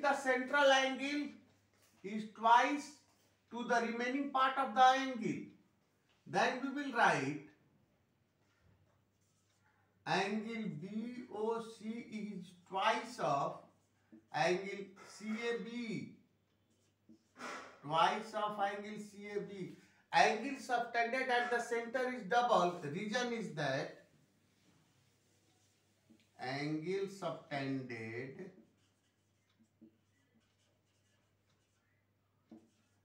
the central angle is twice to the remaining part of the angle, then we will write angle BOC is twice of angle CAB. Twice of angle CAB. Angle subtended at the center is double. Reason is that angle subtended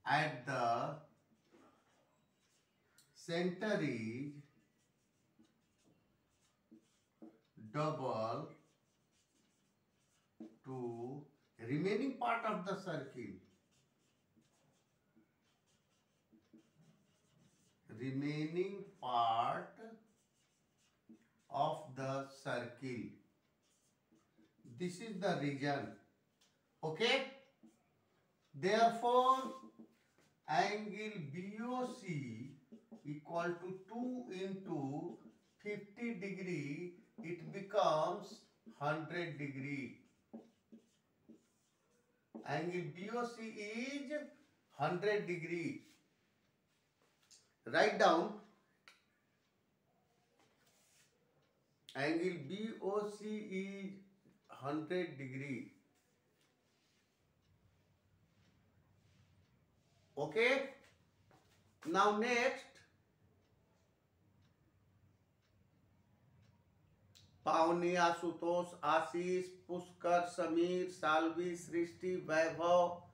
at the center is double to remaining part of the circle. Remaining part of the circle. This is the region. Okay? Therefore, angle BOC equal to 2 into 50 degree, it becomes 100 degree. Angle BOC is 100 degree. Write down angle BOC is 100 degree. Okay. Now next, पावनी, आशुतोष, आशीष, पुष्कर, समीर, साल्वी, सृष्टि, वैभव.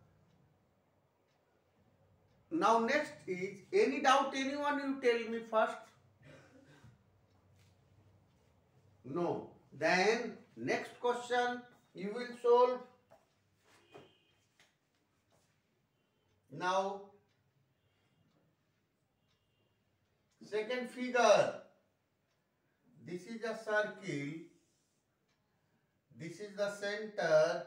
Now next is any doubt, anyone, you tell me first. No. Then next question you will solve. Now second figure. This is a circle. This is the center.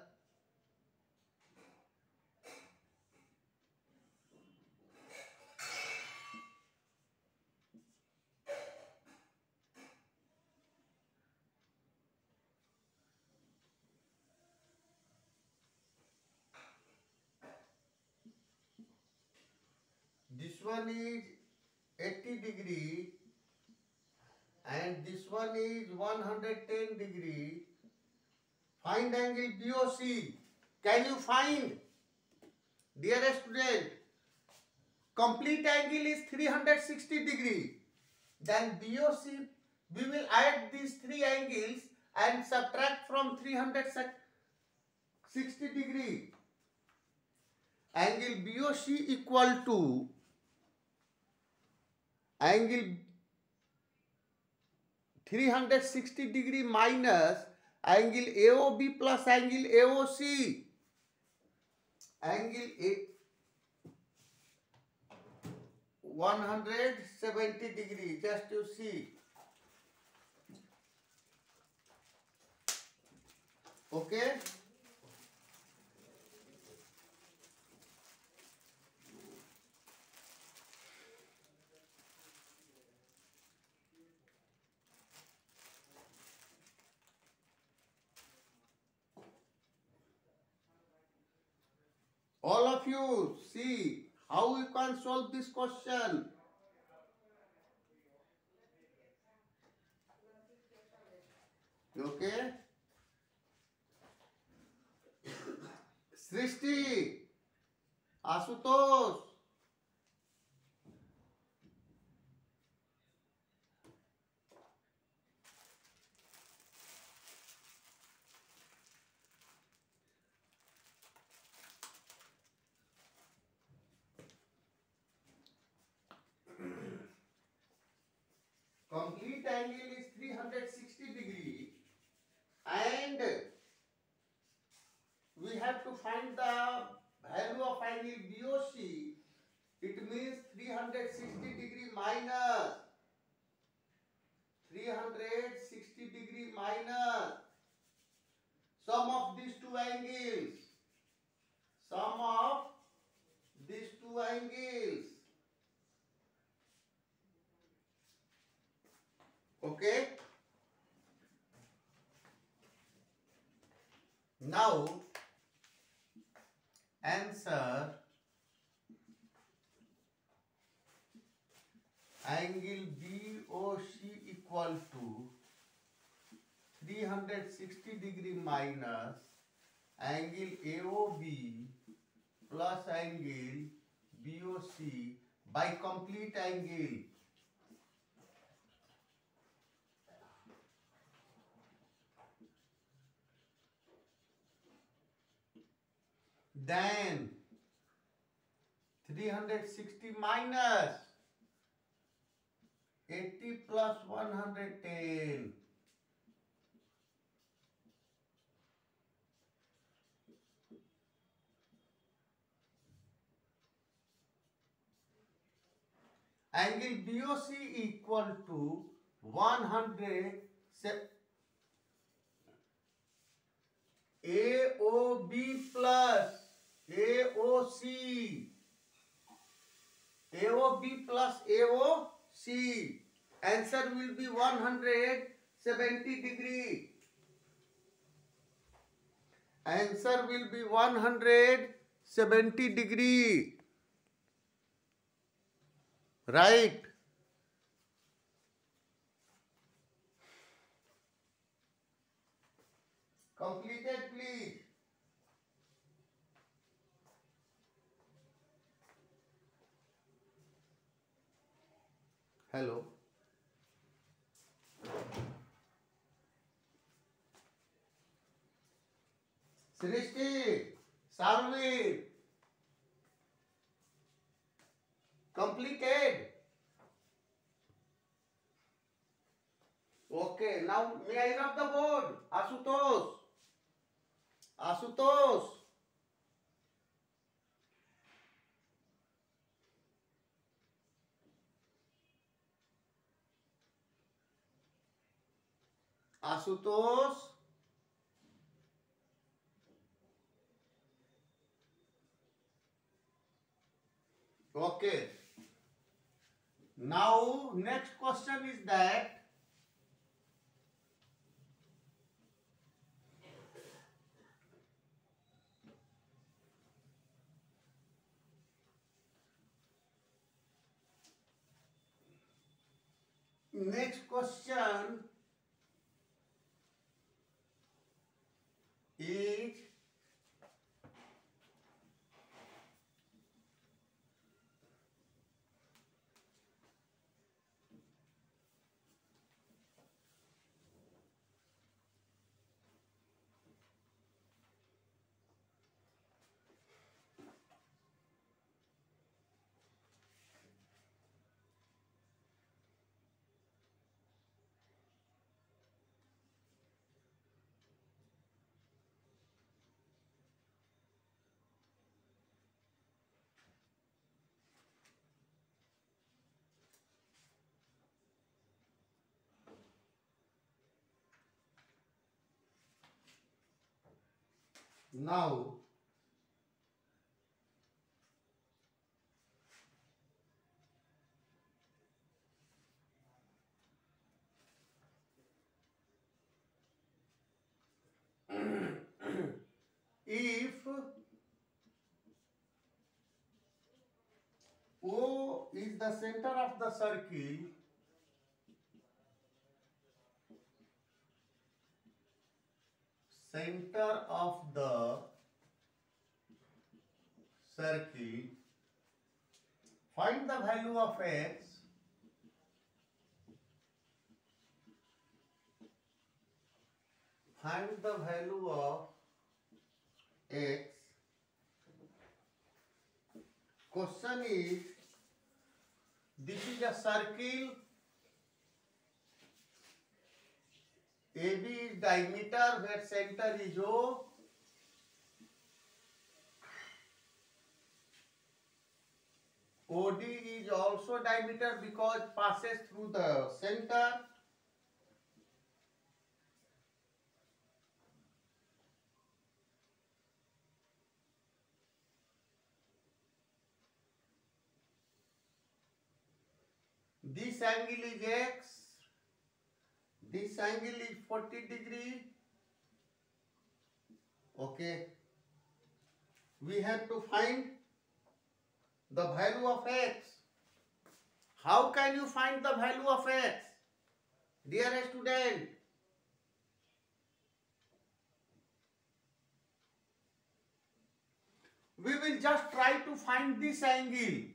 This one is 80 degree and this one is 110 degree. Find angle BOC. Can you find? Dear student, complete angle is 360 degree. Then BOC, we will add these three angles and subtract from 360 degree. Angle BOC equal to angle 360 degree minus angle AOB plus angle AOC. Angle 170 degree. Just you see. Okay. All of you see how you can solve this question. Okay. Srishti, Asutosh. Complete angle is 360 degree and we have to find the value of angle BOC. It means 360 degree minus 360 degree minus sum of these two angles. Sum of these two angles. Okay. Now answer, angle BOC equal to 360 degree minus angle AOB plus angle BOC by complete angle. Then 360 minus 80 plus 110. Angle BOC equal to 100 AOB plus AOC. AOB plus AOC. Answer will be 170 degree. Answer will be 170 degree. Right. Completed, please. Hello. Srishti, Salvi. Completed. Okay, now may I rub the board? Asutosh. Asutosh. Asutosh. Okay. Now next question is that next question is now if O is the center of the circle, center of the circle, find the value of x, find the value of x. Question is, this is a circle, AB is diameter where center is O. OD is also diameter because passes through the center. This angle is x. This angle is 40 degree. Okay. we have to find the value of x. How can you find the value of x? Dear student, we will just try to find this angle.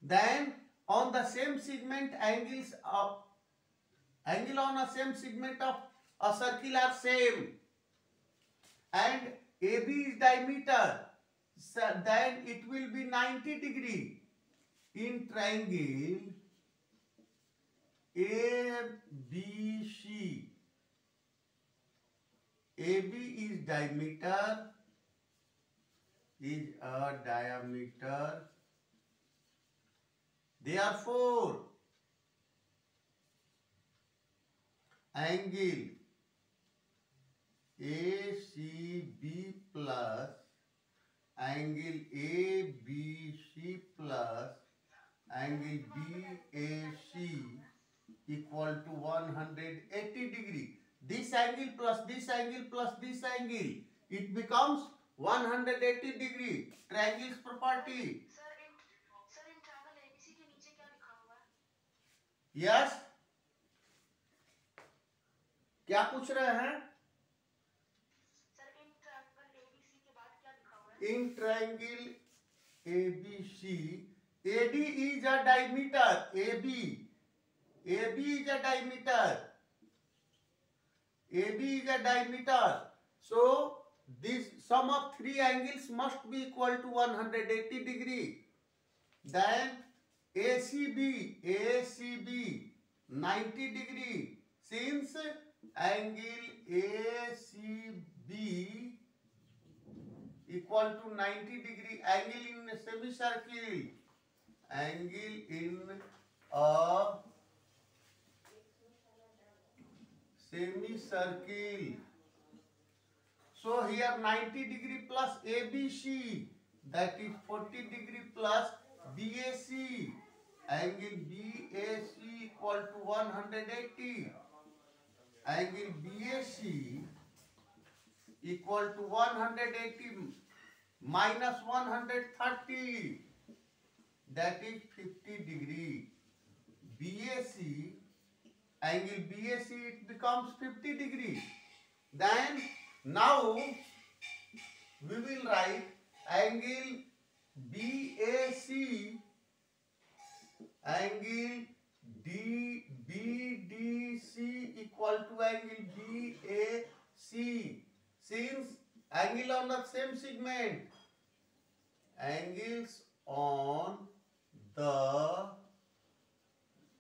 Then on the same segment angle on a same segment of a circle are same, and AB is diameter, so then it will be 90 degree. In triangle ABC, AB is diameter, therefore angle ACB plus angle ABC plus angle BAC equal to 180 degree. This angle plus this angle plus this angle, it becomes 180 degree. Triangle's property. Sir in triangle ABC के नीचे क्या लिखा हुआ है? Yes. क्या पूछ रहे हैं? सर इन ट्रायंगल एबीसी के बाद क्या लिखा हुआ है? In triangle ABC, AD is a diameter. AB is a diameter. AB is a diameter. So this sum of three angles must be equal to 180 degree. Then ACB 90 degree. Since angle ACB equal to 90 degree, angle in a semicircle, angle in a semicircle. So here 90 degree plus ABC, that is 40 degree plus BAC, angle BAC equal to 180, angle BAC equal to 180 minus 130, that is 50 degree. BAC, angle BAC, it becomes 50 degree. Then now we will write angle BAC, angle BDC equal to angle BAC. Since angle on the same segment, angles on the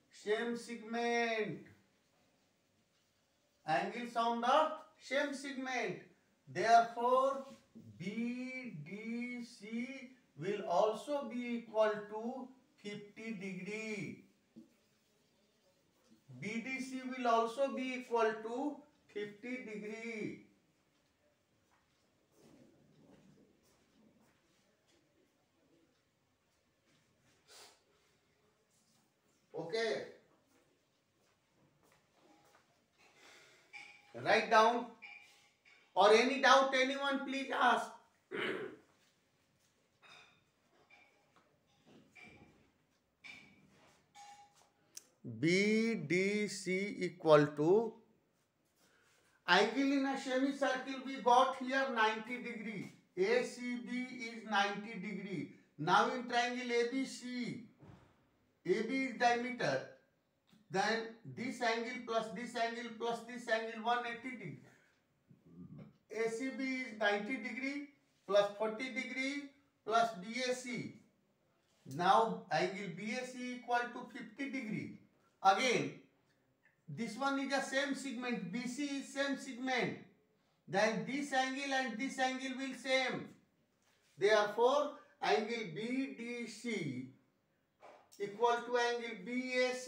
same segment, angles on the same segment, therefore BDC will also be equal to 50 degree. BDC will also be equal to 50 degree. Okay. Write down, or any doubt anyone please ask. BDC equal to, angle in a semicircle we got here 90 degree. ACB is 90 degree. Now in triangle ABC, AB is diameter. Then this angle plus this angle plus this angle 180 degree. ACB is 90 degree plus 40 degree plus BAC. Now angle BAC equal to 50 degree. Again, this one is the same segment. BC is same segment. Then this angle and this angle will same. Therefore, angle BDC equal to angle BAC.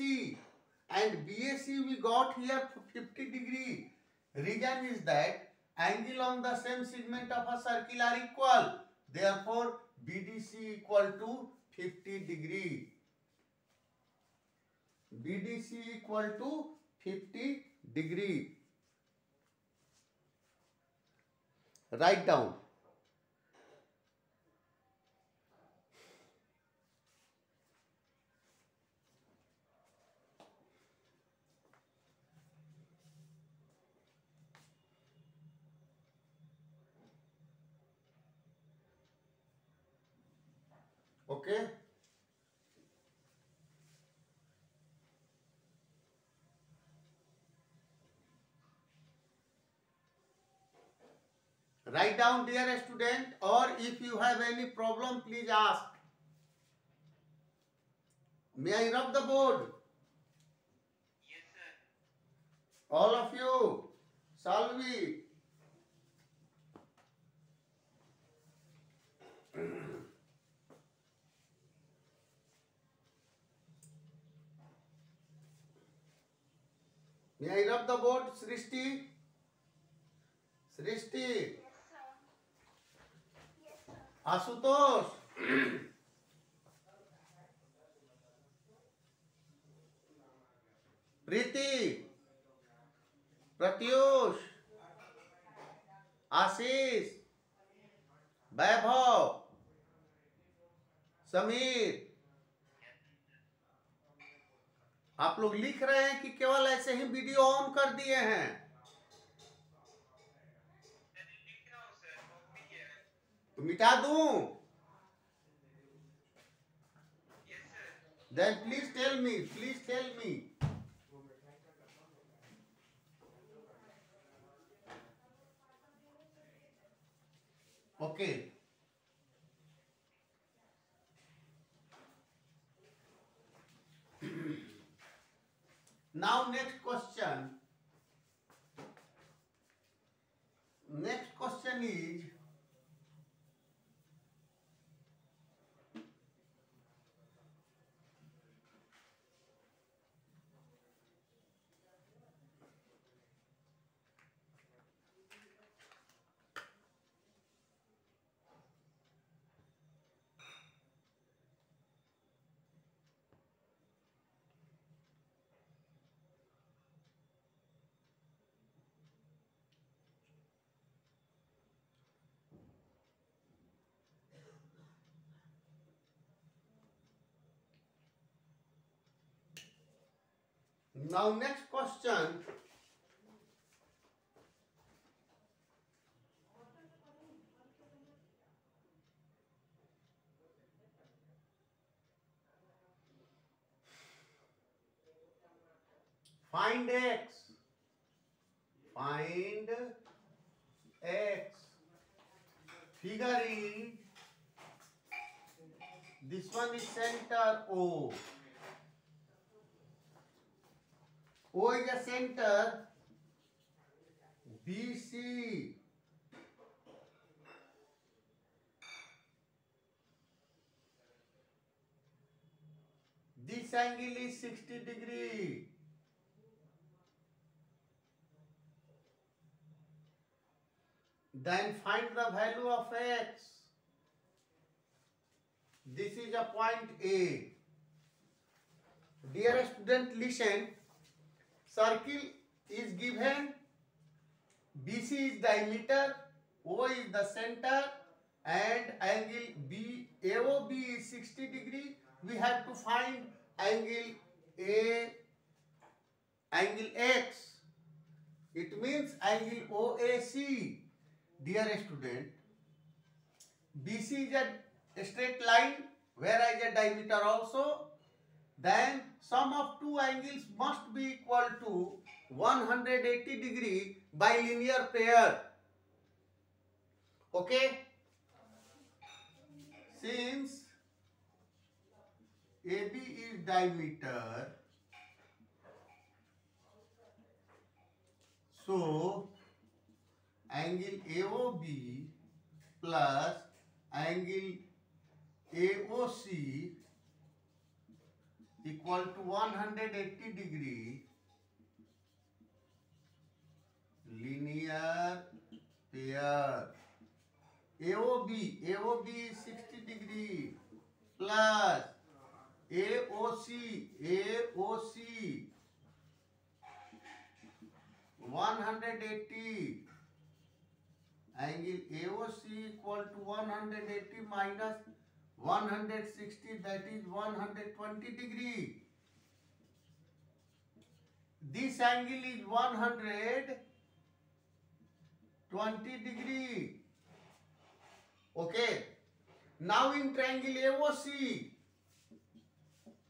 And BAC we got here 50 degree. Reason is that angle on the same segment of a circle are equal. Therefore, BDC equal to 50 degree. BDC equal to 50 degree. Write down. Okay. Write down, dear student, or if you have any problem, please ask. May I rub the board? Yes, sir. All of you. Salvi. May I rub the board, Srishti? Srishti. Yes, sir. Yes, sir. Asutosh. Preeti. Pratyush. आशीष, वैभव, समीर, आप लोग लिख रहे हैं कि केवल ऐसे ही video on कर दिए हैं? तो मिटा दूं? Then please tell me. Please tell me. Okay. Now next question. Next question is, now next question. Find x. Find x. Figure is, this one is center O. O is a center. BC. This angle is 60 degree. Then find the value of x. This is a point A. Dear student, listen. Circle is given. BC is diameter. O is the center. And angle AOB is 60 degree. We have to find angle angle X. It means angle OAC. Dear student, BC is a straight line, whereas a diameter also. Then sum of two angles must be equal to 180 degree by linear pair. Okay? Since AB is diameter, so angle AOB plus angle AOC equal to 180 degree linear pair. AOB is 60 degree plus AOC 180. Angle AOC equal to 180 minus 160, that is 120 degree. This angle is 120 degree. Okay. Now in triangle AOC,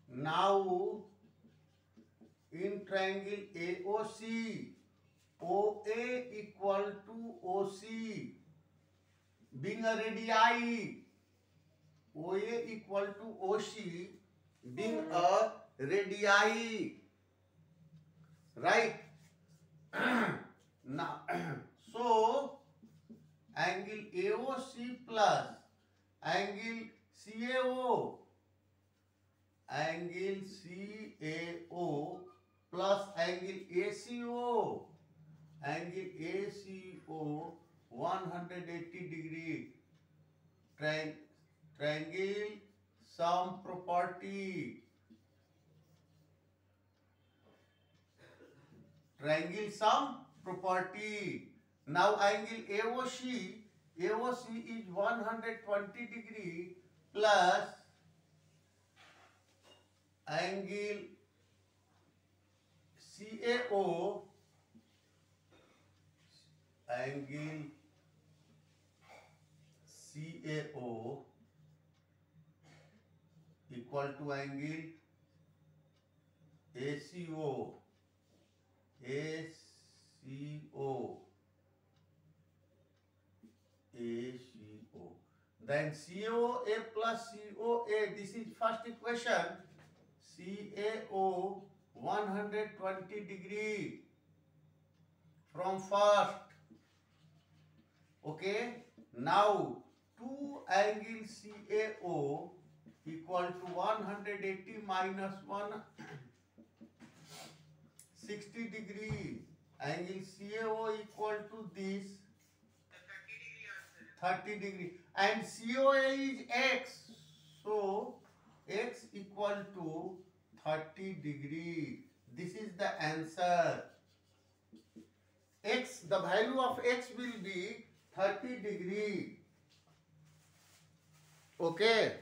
now in triangle AOC, OA equal to OC, being a radii, OA equal to OC, being a radii, right? Now, so angle AOC plus angle CAO, angle CAO plus angle ACO, angle ACO 180 degree, triangle sum property, triangle sum property. Now angle AOC, AOC is 120 degree plus angle CAO, angle CAO equal to angle ACO, ACO, ACO. Then COA plus COA, this is first equation, CAO 120 degree from first. Okay, now 2 angle CAO equal to 180 minus 160 degree, angle CAO equal to this 30 degree, and COA is X, so X equal to 30 degree. This is the answer. X, the value of X will be 30 degree. Okay.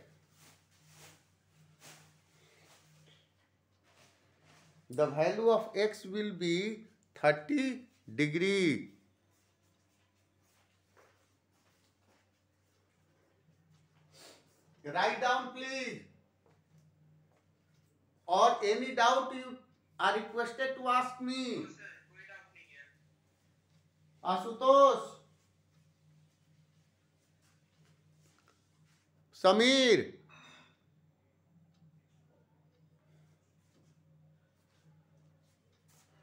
The value of X will be 30 degree. Write down please. Or any doubt you are requested to ask me. Sir कोई doubt नहीं है. Ashutosh, Sameer,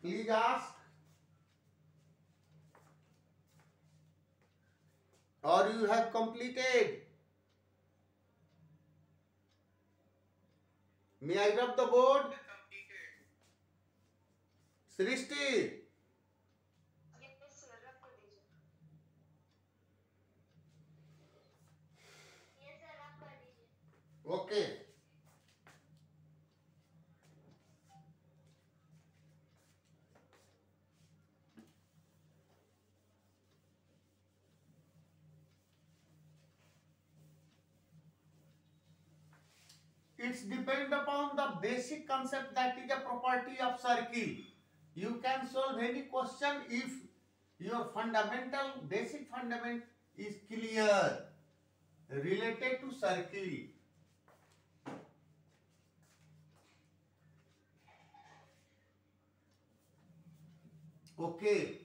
please ask. Or you have completed. May I rub the board? Completed. Srishti, yes sir रब कर दीजिए. Yes sir रब कर दीजिए. okay. It's depend upon the basic concept that is a property of circle. You can solve any question if your fundamental, basic fundament is clear related to circle. Okay.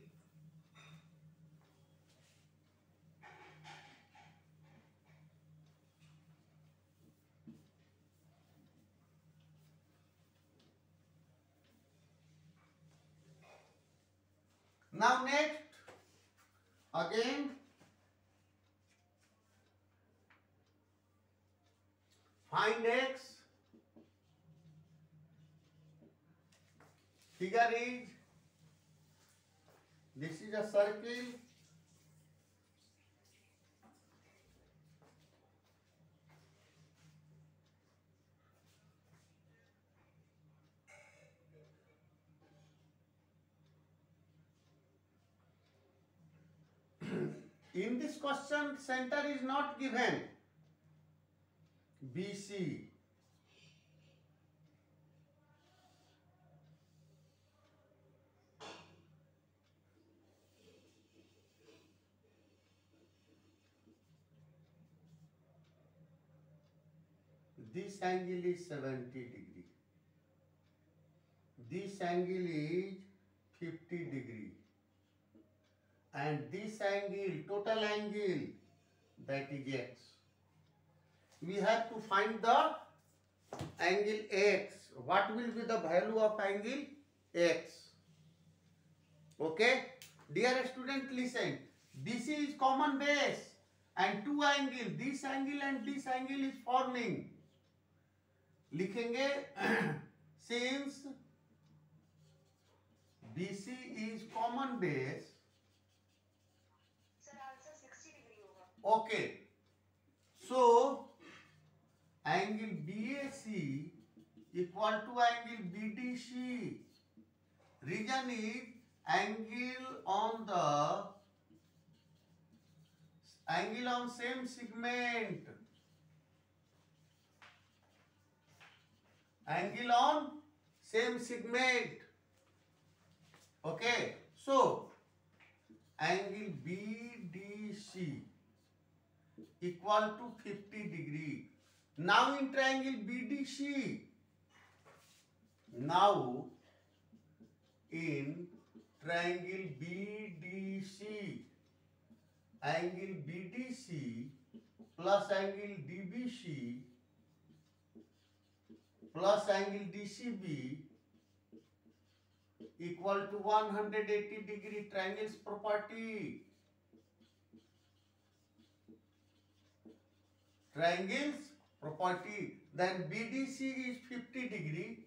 Now next, again, find X. Figure is, this is a circle. In this question, center is not given. BC. this angle is 70 degree. This angle is 50 degree. And this angle, total angle, that is x. We have to find the angle x. What will be the value of angle x? Okay? Dear student, listen. This is common base and two angle. This angle and this angle is forming. लिखेंगे since BC is common base. Sir answer 60 degree होगा. Okay. So angle BAC equal to angle BDC. Reason is angle on same segment. Angle on same segment. Okay. So angle BDC equal to 50 degree. Now in triangle BDC. Now in triangle BDC, angle BDC plus angle DBC plus angle DCB equal to 180 degree. Triangles property. Triangles property. Then BDC is 50 degree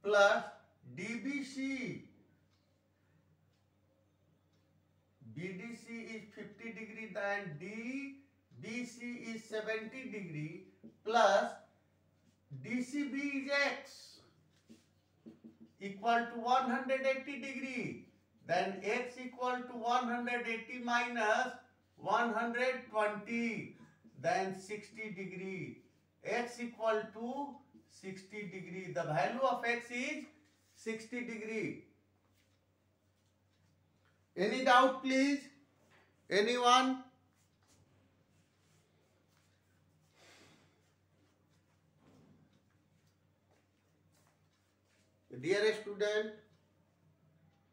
plus DBC. BDC is 50 degree, then DBC is 70 degree plus DCB is x equal to 180 degree. Then x equal to 180 minus 120, then 60 degree. X equal to 60 degree. The value of x is 60 degree. Any doubt, please? Anyone? Dear student,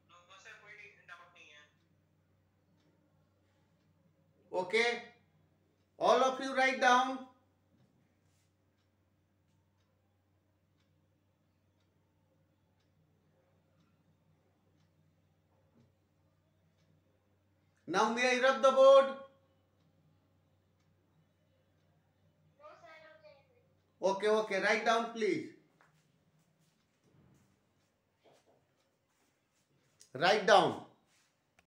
No, sir, कोई doubt नहीं है. okay? All of you write down. Now may I rub the board? No sir हो जाएगा. Okay, okay. Write down, please. Write down.